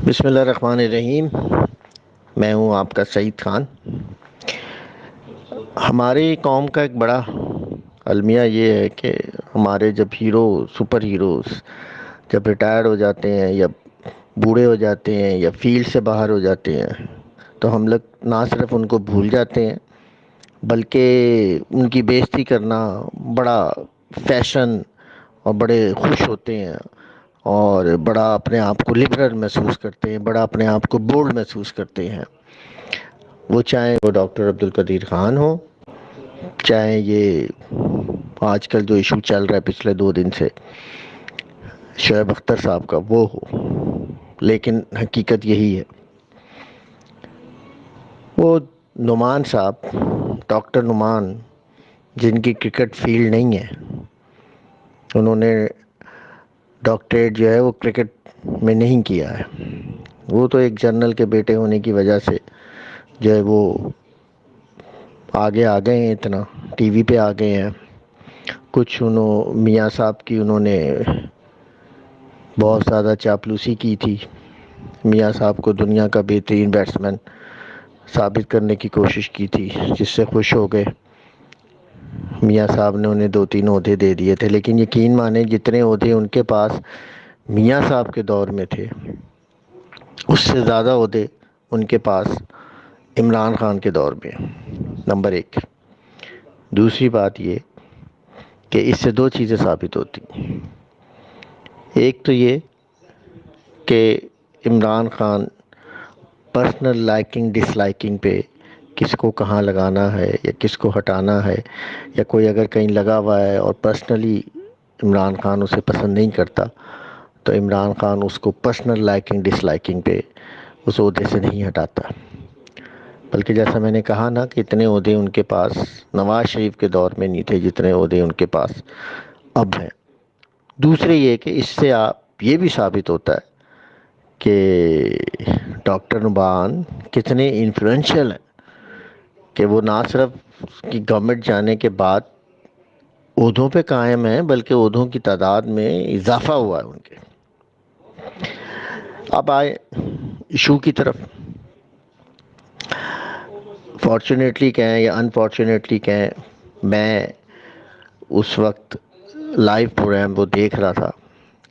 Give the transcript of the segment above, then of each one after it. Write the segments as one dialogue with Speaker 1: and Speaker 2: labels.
Speaker 1: بسم اللہ الرحمن الرحیم۔ میں ہوں آپ کا سعید خان۔ ہماری قوم کا ایک بڑا المیہ یہ ہے کہ ہمارے جب سپر ہیروز جب ریٹائر ہو جاتے ہیں یا بوڑھے ہو جاتے ہیں یا فیلڈ سے باہر ہو جاتے ہیں تو ہم لوگ نہ صرف ان کو بھول جاتے ہیں بلکہ ان کی بے عزتی کرنا بڑا فیشن اور بڑے خوش ہوتے ہیں اور بڑا اپنے آپ کو لبرل محسوس کرتے ہیں، بڑا اپنے آپ کو بولڈ محسوس کرتے ہیں۔ وہ چاہے وہ ڈاکٹر عبدالقدیر خان ہو، چاہے یہ آج کل جو ایشو چل رہا ہے پچھلے 2 دن سے شعیب اختر صاحب کا وہ ہو، لیکن حقیقت یہی ہے۔ وہ نعمان صاحب، ڈاکٹر نعمان، جن کی کرکٹ فیلڈ نہیں ہے، انہوں نے ڈاکٹریٹ جو ہے وہ کرکٹ میں نہیں کیا ہے۔ وہ تو ایک جنرل کے بیٹے ہونے کی وجہ سے جو ہے وہ آگے آ گئے ہیں، اتنا ٹی وی پہ آ گئے ہیں۔ کچھ میاں صاحب کی انہوں نے بہت زیادہ چاپلوسی کی تھی، میاں صاحب کو دنیا کا بہترین بیٹسمین ثابت کرنے کی کوشش کی تھی، جس سے خوش ہو گئے۔ میاں صاحب نے انہیں 2-3 عہدے دے دیے تھے، لیکن یقین مانیں جتنے عہدے ان کے پاس میاں صاحب کے دور میں تھے اس سے زیادہ عہدے ان کے پاس عمران خان کے دور میں۔ نمبر 1۔ دوسری بات یہ کہ اس سے 2 چیزیں ثابت ہوتی۔ ایک تو یہ کہ عمران خان پرسنل لائکنگ ڈس لائکنگ پہ کس کو کہاں لگانا ہے یا کس کو ہٹانا ہے، یا کوئی اگر کہیں لگا ہوا ہے اور پرسنلی عمران خان اسے پسند نہیں کرتا تو عمران خان اس کو پرسنل لائکنگ ڈس لائکنگ پہ اس عہدے سے نہیں ہٹاتا، بلکہ جیسا میں نے کہا نا کہ اتنے عہدے ان کے پاس نواز شریف کے دور میں نہیں تھے جتنے عہدے ان کے پاس اب ہیں۔ دوسرے یہ کہ اس سے آپ یہ بھی ثابت ہوتا ہے کہ ڈاکٹر نعمان کتنے انفلوئنشل ہیں، کہ وہ نہ صرف کی گورنمنٹ جانے کے بعد عہدوں پہ قائم ہیں بلکہ عہدوں کی تعداد میں اضافہ ہوا ہے ان کے۔ اب آئے ایشو کی طرف۔ فارچونیٹلی کہیں یا انفارچونیٹلی کہیں، میں اس وقت لائیو پروگرام وہ دیکھ رہا تھا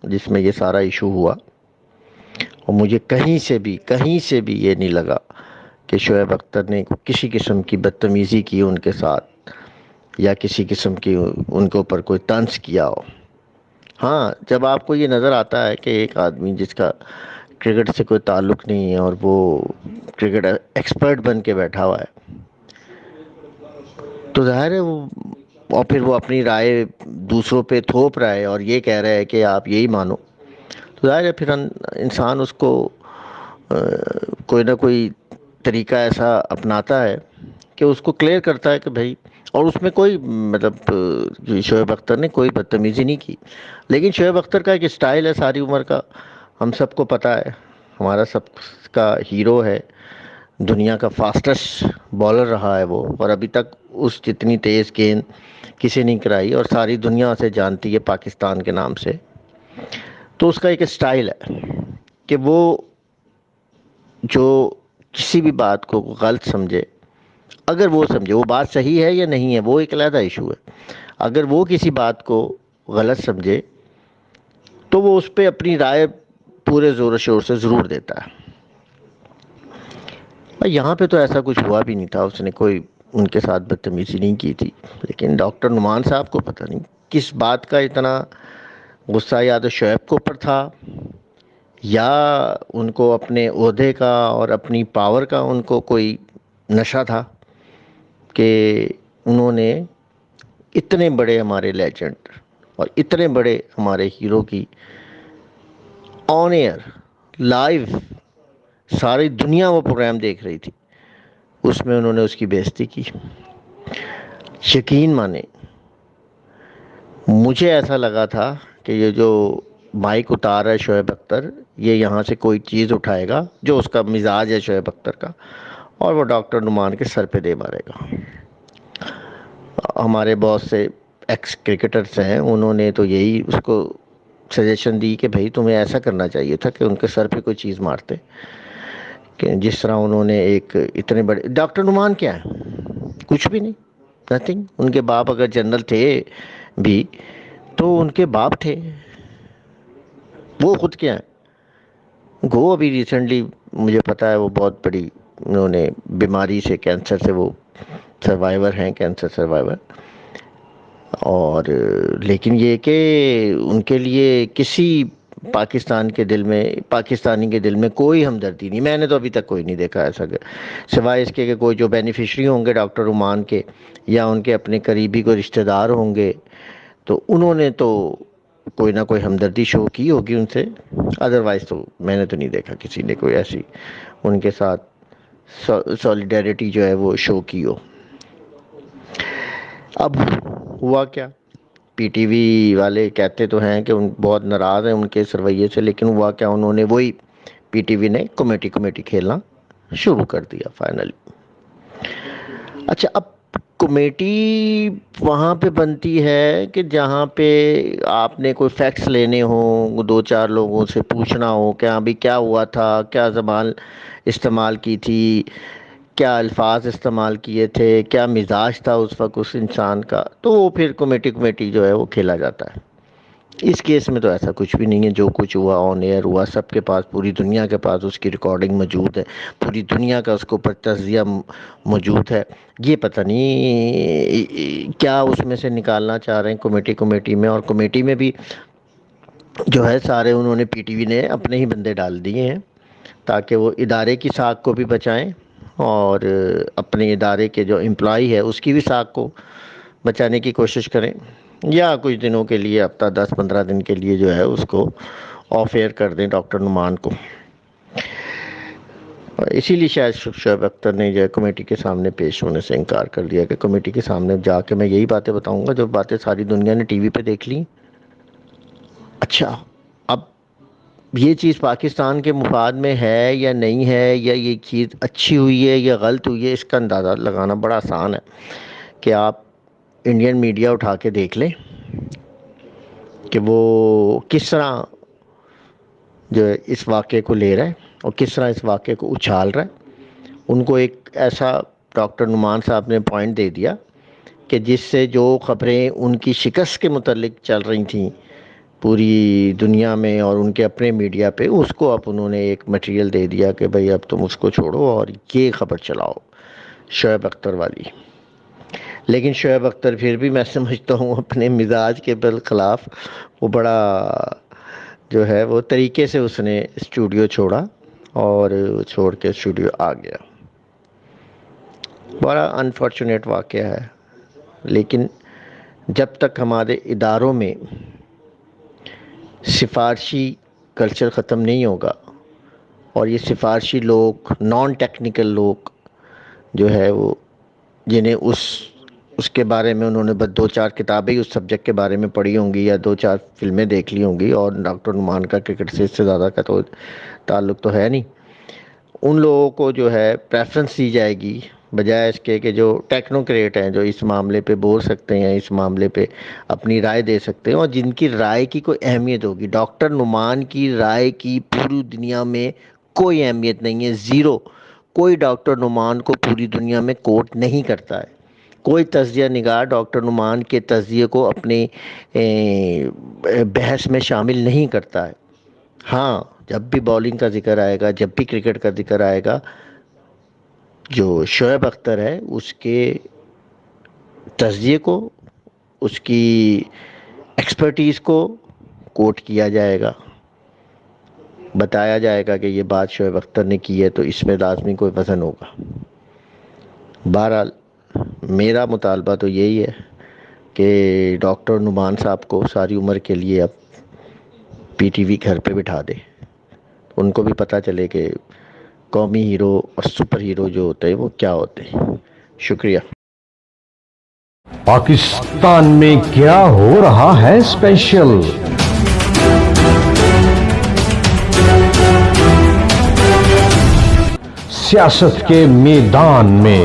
Speaker 1: جس میں یہ سارا ایشو ہوا، اور مجھے کہیں سے بھی یہ نہیں لگا کہ شعیب اختر نے کسی قسم کی بدتمیزی کی ان کے ساتھ یا کسی قسم کی ان کے اوپر کوئی طنز کیا ہو۔ ہاں، جب آپ کو یہ نظر آتا ہے کہ ایک آدمی جس کا کرکٹ سے کوئی تعلق نہیں ہے اور وہ کرکٹ ایکسپرٹ بن کے بیٹھا ہوا ہے تو ظاہر ہے اور پھر وہ اپنی رائے دوسروں پہ تھوپ رہا ہے اور یہ کہہ رہا ہے کہ آپ یہی مانو، تو ظاہر ہے پھر انسان اس کو کوئی نہ کوئی طریقہ ایسا اپناتا ہے کہ اس کو کلیئر کرتا ہے کہ بھائی، اور اس میں کوئی مطلب شعیب اختر نے کوئی بدتمیزی نہیں کی، لیکن شعیب اختر کا ایک اسٹائل ہے ساری عمر کا، ہم سب کو پتہ ہے، ہمارا سب کا ہیرو ہے، دنیا کا فاسٹسٹ بالر رہا ہے وہ، اور ابھی تک اس جتنی تیز گیند کسی نہیں کرائی اور ساری دنیا اسے جانتی ہے پاکستان کے نام سے۔ تو اس کا ایک اسٹائل ہے کہ وہ جو کسی بھی بات کو غلط سمجھے، اگر وہ سمجھے وہ بات صحیح ہے یا نہیں ہے وہ ایک علیحدہ ایشو ہے، اگر وہ کسی بات کو غلط سمجھے تو وہ اس پہ اپنی رائے پورے زور و شور سے ضرور دیتا ہے۔ یہاں پہ تو ایسا کچھ ہوا بھی نہیں تھا، اس نے کوئی ان کے ساتھ بدتمیزی نہیں کی تھی، لیکن ڈاکٹر نعمان صاحب کو پتہ نہیں کس بات کا اتنا غصہ، یا تو شعیب کے اوپر تھا یا ان کو اپنے عہدے کا اور اپنی پاور کا ان کو کوئی نشہ تھا کہ انہوں نے اتنے بڑے ہمارے لیجنڈ اور اتنے بڑے ہمارے ہیرو کی آن ایئر لائیو ساری دنیا وہ پروگرام دیکھ رہی تھی، اس میں انہوں نے اس کی بے عزتی کی۔ یقین مانے مجھے ایسا لگا تھا کہ یہ جو مائک اتار ہے شعیب اختر، یہ یہاں سے کوئی چیز اٹھائے گا جو اس کا مزاج ہے شعیب اختر کا، اور وہ ڈاکٹر نعمان کے سر پہ دے مارے گا۔ ہمارے بہت سے ایکس کرکٹرز ہیں، انہوں نے تو یہی اس کو سجیشن دی کہ بھائی تمہیں ایسا کرنا چاہیے تھا کہ ان کے سر پہ کوئی چیز مارتے، کہ جس طرح انہوں نے ایک اتنے بڑے ڈاکٹر نعمان کیا ہے، کچھ بھی نہیں، نتھنگ. ان کے باپ اگر جنرل تھے بھی تو ان کے باپ تھے، وہ خود کیا ہے، گو ابھی ریسنٹلی مجھے پتا ہے وہ بہت بڑی انہوں نے بیماری سے، کینسر سے وہ سروائیور ہیں، کینسر سروائیور. اور لیکن یہ کہ ان کے لیے کسی پاکستانی کے دل میں کوئی ہمدردی نہیں. میں نے تو ابھی تک کوئی نہیں دیکھا ایسا، سوائے اس کے کہ کوئی جو بینیفیشری ہوں گے ڈاکٹر نعمان کے، یا ان کے اپنے قریبی کوئی رشتہ دار ہوں گے، تو انہوں نے تو کوئی نہ کوئی ہمدردی شو کی ہوگی ان سے. ادروائز تو میں نے تو نہیں دیکھا کسی نے کوئی ایسی ان کے ساتھ سولیڈیرٹی جو ہے وہ شو کی ہو. اب ہوا کیا، پی ٹی وی والے کہتے تو ہیں کہ بہت ناراض ہیں ان کے اس رویے سے، لیکن ہوا کیا، انہوں نے وہی پی ٹی وی نے کمیٹی کھیلنا شروع کر دیا فائنلی. اچھا، اب کمیٹی وہاں پہ بنتی ہے کہ جہاں پہ آپ نے کوئی فیکٹس لینے ہوں، دو چار لوگوں سے پوچھنا ہو کہ ہاں بھی کیا ہوا تھا، کیا زبان استعمال کی تھی، کیا الفاظ استعمال کیے تھے، کیا مزاج تھا اس وقت اس انسان کا، تو وہ پھر کمیٹی جو ہے وہ کھیلا جاتا ہے. اس کیس میں تو ایسا کچھ بھی نہیں ہے. جو کچھ ہوا آن ایئر ہوا، سب کے پاس، پوری دنیا کے پاس اس کی ریکارڈنگ موجود ہے، پوری دنیا کا اس کو پر تجزیہ موجود ہے. یہ پتہ نہیں کیا اس میں سے نکالنا چاہ رہے ہیں کمیٹی میں. اور کمیٹی میں بھی جو ہے سارے انہوں نے پی ٹی وی نے اپنے ہی بندے ڈال دیے ہیں تاکہ وہ ادارے کی ساکھ کو بھی بچائیں اور اپنے ادارے کے جو امپلائی ہے اس کی بھی ساکھ کو بچانے کی کوشش کریں، یا کچھ دنوں کے لیے، ہفتہ 10-15 دن کے لیے جو ہے اس کو آف ایئر کر دیں ڈاکٹر نعمان کو. اسی لیے شاید شعیب اختر نے جو ہے کمیٹی کے سامنے پیش ہونے سے انکار کر دیا کہ کمیٹی کے سامنے جا کے میں یہی باتیں بتاؤں گا جو باتیں ساری دنیا نے ٹی وی پہ دیکھ لی. اچھا، اب یہ چیز پاکستان کے مفاد میں ہے یا نہیں ہے، یا یہ چیز اچھی ہوئی ہے یا غلط ہوئی ہے، اس کا اندازہ لگانا بڑا آسان ہے کہ آپ انڈین میڈیا اٹھا کے دیکھ لیں کہ وہ کس طرح جو اس واقعے کو لے رہا ہے اور کس طرح اس واقعے کو اچھال رہا ہے. ان کو ایک ایسا ڈاکٹر نعمان صاحب نے پوائنٹ دے دیا کہ جس سے جو خبریں ان کی شکست کے متعلق چل رہی تھیں پوری دنیا میں اور ان کے اپنے میڈیا پہ، اس کو اب انہوں نے ایک مٹیریل دے دیا کہ بھئی اب تم اس کو چھوڑو اور یہ خبر چلاؤ شعیب اختر والی. لیکن شعیب اختر پھر بھی میں سمجھتا ہوں اپنے مزاج کے بالخلاف وہ بڑا جو ہے وہ طریقے سے اس نے اسٹوڈیو چھوڑا اور چھوڑ کے اسٹوڈیو آ گیا. بڑا انفارچونیٹ واقعہ ہے. لیکن جب تک ہمارے اداروں میں سفارشی کلچر ختم نہیں ہوگا اور یہ سفارشی لوگ، نان ٹیکنیکل لوگ جو ہے وہ، جنہیں اس کے بارے میں انہوں نے بس 2-4 کتابیں اس سبجیکٹ کے بارے میں پڑھی ہوں گی یا 2-4 فلمیں دیکھ لی ہوں گی، اور ڈاکٹر نعمان کا کرکٹ سے اس سے زیادہ کا تو تعلق تو ہے نہیں، ان لوگوں کو جو ہے پریفرنس دی جائے گی بجائے اس کے کہ جو ٹیکنوکریٹ ہیں، جو اس معاملے پہ بول سکتے ہیں، اس معاملے پہ اپنی رائے دے سکتے ہیں اور جن کی رائے کی کوئی اہمیت ہوگی. ڈاکٹر نعمان کی رائے کی پوری دنیا میں کوئی اہمیت نہیں ہے، زیرو. کوئی ڈاکٹر نعمان کو پوری دنیا میں کوٹ نہیں کرتا ہے. کوئی تجزیہ نگار ڈاکٹر نعمان کے تجزیے کو اپنے بحث میں شامل نہیں کرتا ہے. ہاں، جب بھی بالنگ کا ذکر آئے گا، جب بھی کرکٹ کا ذکر آئے گا، جو شعیب اختر ہے اس کے تجزیے کو، اس کی ایکسپرٹیز کو کوٹ کیا جائے گا، بتایا جائے گا کہ یہ بات شعیب اختر نے کی ہے تو اس میں لازمی کوئی وزن ہوگا. بہرحال میرا مطالبہ تو یہی ہے کہ ڈاکٹر نعمان صاحب کو ساری عمر کے لیے اب پی ٹی وی گھر پہ بٹھا دے. ان کو بھی پتہ چلے کہ قومی ہیرو اور سپر ہیرو جو ہوتے ہیں وہ کیا ہوتے ہیں. شکریہ.
Speaker 2: پاکستان میں کیا ہو رہا ہے اسپیشل؟ سیاست کے میدان میں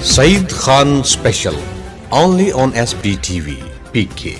Speaker 3: Saeed Khan Special, only on SBTV PK.